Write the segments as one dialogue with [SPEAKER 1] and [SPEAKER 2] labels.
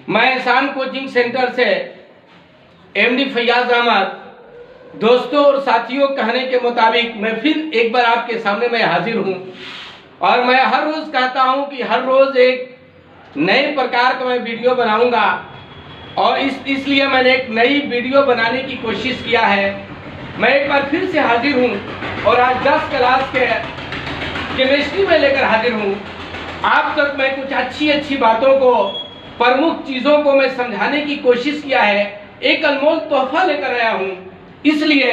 [SPEAKER 1] मैं एहसान coaching centre से एमडी फैयाज अहमद दोस्तों और साथियों कहने के मुताबिक मैं फिर एक बार आपके सामने मैं हाजिर हूं और मैं हर रोज़ कहता हूं कि हर रोज़ एक नए प्रकार का मैं वीडियो बनाऊंगा और इसलिए मैंने एक नई वीडियो बनाने की कोशिश किया है। मैं एक बार फिर से हाजिर हूं और आज 10 क्लास के केमिस्ट्री में लेकर हाजिर हूं। आप तक मैं कुछ अच्छी बातों को, प्रमुख चीज़ों को मैं समझाने की कोशिश किया है, एक अनमोल तोहफा लेकर आया हूं। इसलिए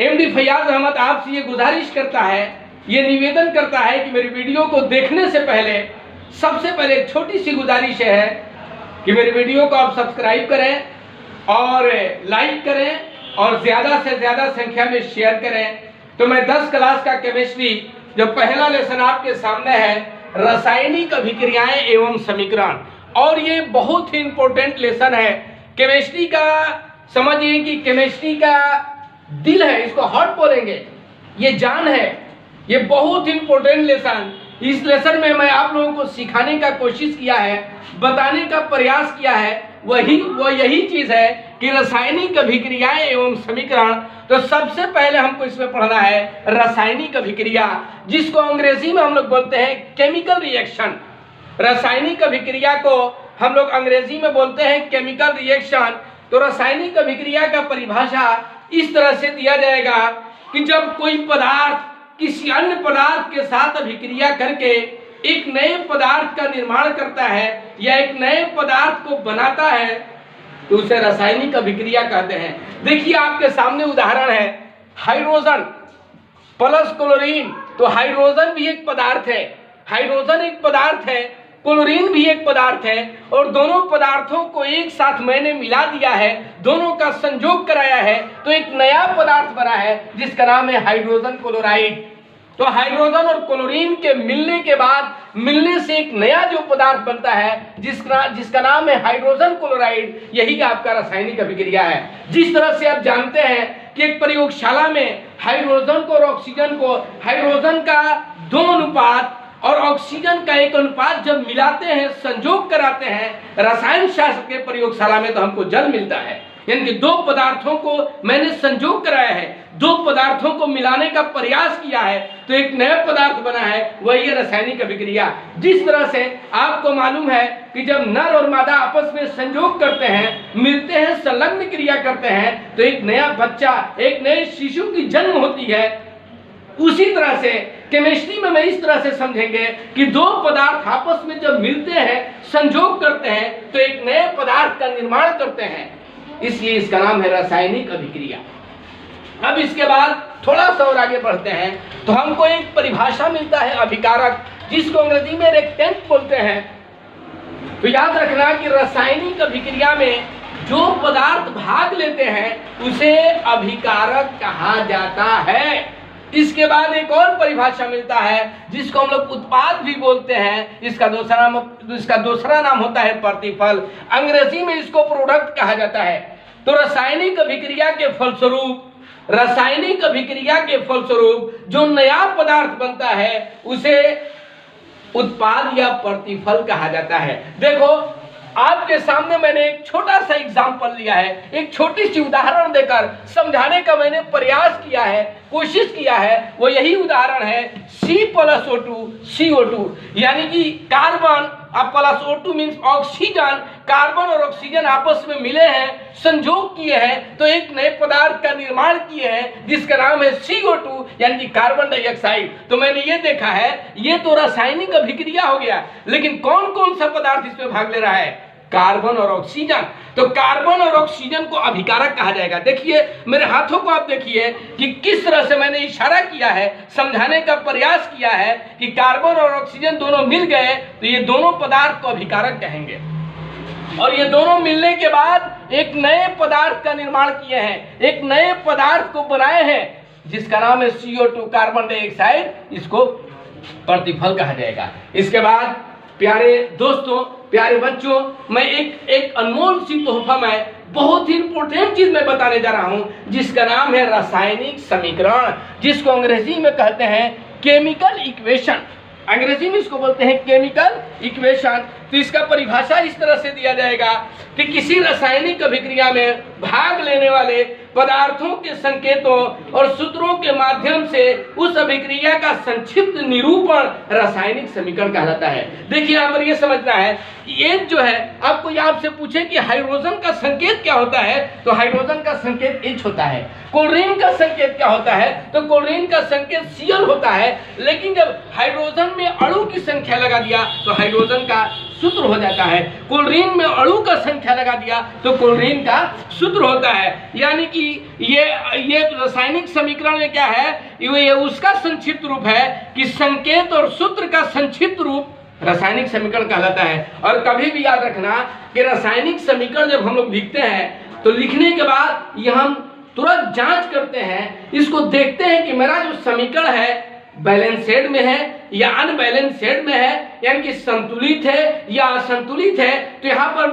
[SPEAKER 1] एमडी फैयाज अहमद आपसे ये गुजारिश करता है, ये निवेदन करता है कि मेरी वीडियो को देखने से पहले सबसे पहले एक छोटी सी गुजारिश है कि मेरी वीडियो को आप सब्सक्राइब करें और लाइक करें और ज़्यादा से ज़्यादा संख्या में शेयर करें। तो मैं 10 क्लास का केमिस्ट्री जो पहला लेसन आपके सामने है, रासायनिक अभिक्रियाएं एवं समीकरण, और ये बहुत ही इंपॉर्टेंट लेसन है केमिस्ट्री का। समझिए कि केमिस्ट्री का दिल है, इसको हार्ट बोलेंगे, ये जान है, ये बहुत इंपॉर्टेंट लेसन। इस लेसन में मैं आप लोगों को सिखाने का कोशिश किया है, बताने का प्रयास किया है, यही चीज़ है कि रासायनिक अभिक्रियाएं एवं समीकरण। तो सबसे पहले हमको इसमें पढ़ना है रासायनिक अभिक्रिया, जिसको अंग्रेजी में हम लोग बोलते हैं केमिकल रिएक्शन। रासायनिक अभिक्रिया को हम लोग अंग्रेजी में बोलते हैं केमिकल रिएक्शन। तो रासायनिक अभिक्रिया का परिभाषा इस तरह से दिया जाएगा कि जब कोई पदार्थ किसी अन्य पदार्थ के साथ अभिक्रिया करके एक नए पदार्थ का निर्माण करता है या एक नए पदार्थ को बनाता है तो उसे रासायनिक अभिक्रिया कहते हैं। देखिए आपके सामने उदाहरण है हाइड्रोजन प्लस क्लोरीन। तो हाइड्रोजन भी एक पदार्थ है, हाइड्रोजन एक पदार्थ है, क्लोरीन भी एक पदार्थ है, और दोनों पदार्थों को एक साथ मैंने मिला दिया है, दोनों का संयोग कराया है तो एक नया पदार्थ बना है जिसका नाम है हाइड्रोजन क्लोराइड। तो हाइड्रोजन और क्लोरीन के मिलने के बाद मिलने से एक नया जो पदार्थ बनता है जिसका नाम है हाइड्रोजन क्लोराइड, यही आपका रासायनिक अभिक्रिया है। जिस तरह से आप जानते हैं कि एक प्रयोगशाला में हाइड्रोजन को और ऑक्सीजन को, हाइड्रोजन का 2 अनुपात और ऑक्सीजन का 1 अनुपात जब मिलाते हैं, संयोग कराते हैं रसायन शास्त्र के प्रयोगशाला में, तो हमको जल मिलता है। यानी कि 2 पदार्थों को मैंने संयोग कराया है, 2 पदार्थों को मिलाने का प्रयास किया है तो एक नया पदार्थ बना है, वही है रासायनिक अभिक्रिया। जिस तरह से आपको मालूम है कि जब नर और मादा आपस में संयोग करते हैं, मिलते हैं, संलग्न क्रिया करते हैं तो एक नया बच्चा, एक नए शिशु की जन्म होती है। उसी तरह से केमिस्ट्री में मैं इस तरह से समझेंगे कि 2 पदार्थ आपस में जब मिलते हैं, संयोग करते हैं तो एक नए पदार्थ का निर्माण करते हैं, इसलिए इसका नाम है रासायनिक अभिक्रिया। अब इसके बाद थोड़ा सा और आगे बढ़ते हैं तो हमको एक परिभाषा मिलता है अभिकारक, जिसको अंग्रेजी में रिएक्टेंट बोलते हैं। तो याद रखना कि रासायनिक अभिक्रिया में जो पदार्थ भाग लेते हैं उसे अभिकारक कहा जाता है। इसके बाद एक और परिभाषा मिलता है जिसको हम लोग उत्पाद भी बोलते हैं। इसका दूसरा नाम होता है प्रतिफल, अंग्रेजी में इसको प्रोडक्ट कहा जाता है। तो रासायनिक अभिक्रिया के फलस्वरूप जो नया पदार्थ बनता है उसे उत्पाद या प्रतिफल कहा जाता है। देखो आपके सामने मैंने एक छोटा सा एग्जाम्पल लिया है, एक छोटी सी उदाहरण देकर समझाने का मैंने प्रयास किया है, कोशिश किया है। वो यही उदाहरण है C+O2 CO2, यानी कि carbon plus O2 means oxygen. Carbon और ऑक्सीजन आपस में मिले हैं, संयोग किए हैं तो एक नए पदार्थ का निर्माण किए हैं जिसका नाम है CO2 यानी कि कार्बन डाइऑक्साइड। तो मैंने ये देखा है, ये तो रासायनिक अभिक्रिया हो गया, लेकिन कौन कौन सा पदार्थ इसमें भाग ले रहा है? कार्बन और ऑक्सीजन। तो कार्बन और ऑक्सीजन को अभिकारक कहा जाएगा। देखिए मेरे हाथों को आप देखिए कि किस तरह से मैंने इशारा किया है, समझाने का प्रयास किया है कि कार्बन और ऑक्सीजन दोनों मिल गए तो ये दोनों पदार्थ को अभिकारक कहेंगे, और ये दोनों मिलने के बाद एक नए पदार्थ का निर्माण किए हैं, एक नए पदार्थ को बनाए हैं जिसका नाम है CO2 कार्बन डाइऑक्साइड, इसको प्रतिफल कहा जाएगा। इसके बाद प्यारे दोस्तों, प्यारे बच्चों, मैं एक अनमोल सी तोहफा, मैं बहुत ही इंपॉर्टेंट चीज मैं बताने जा रहा हूं जिसका नाम है रासायनिक समीकरण, जिसको अंग्रेजी में कहते हैं केमिकल इक्वेशन। अंग्रेजी में इसको बोलते हैं केमिकल इक्वेशन। तो इसका परिभाषा इस तरह से दिया जाएगा कि किसी रासायनिक अभिक्रिया में भाग लेने वाले पदार्थों के संकेतों और सूत्रों के माध्यम से उस अभिक्रिया का संक्षिप्त निरूपण रासायनिक समीकरण कहलाता है। देखिए यहाँ पर यह समझना है कि एक जो है, अब कोई आपसे पूछे कि हाइड्रोजन का संकेत क्या होता है, तो हाइड्रोजन का संकेत H होता है। क्लोरीन का संकेत क्या होता है, तो क्लोरीन का संकेत Cl होता है। लेकिन जब हाइड्रोजन में अणु की संख्या लगा दिया तो हाइड्रोजन का सूत्र हो जाता है, क्लोरीन में अणु का संख्या लगा दिया तो क्लोरीन का सूत्र होता है। यानी कि ये रासायनिक समीकरण में क्या है, ये उसका संक्षिप्त रूप है कि संकेत और सूत्र का संक्षिप्त रूप रासायनिक समीकरण कहलाता है। और कभी भी याद रखना कि रासायनिक समीकरण जब हम लोग लिखते हैं तो लिखने के बाद ये हम तुरंत जांच करते हैं, इसको देखते हैं कि मेरा जो समीकरण है बैलेंसेड में है या अनबैलेंसेड में है, यानी कि संतुलित है या असंतुलित है। तो यहाँ पर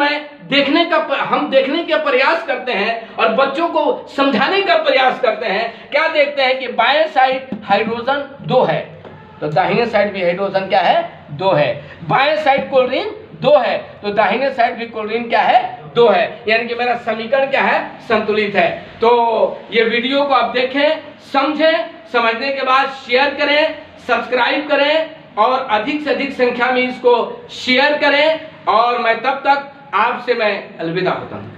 [SPEAKER 1] हम देखने का प्रयास करते हैं और बच्चों को समझाने का प्रयास करते हैं। क्या देखते हैं कि बाएं साइड हाइड्रोजन 2 है तो दाहिने साइड भी हाइड्रोजन क्या है, 2 है। बाएं साइड क्लोरीन 2 है तो दाहिने साइड भी क्लोरीन क्या है, 2 है। यानी कि मेरा समीकरण क्या है, संतुलित है। तो ये वीडियो को आप देखें, समझें, समझने के बाद शेयर करें, सब्सक्राइब करें और अधिक से अधिक संख्या में इसको शेयर करें। और मैं तब तक आपसे मैं अलविदा होता हूँ।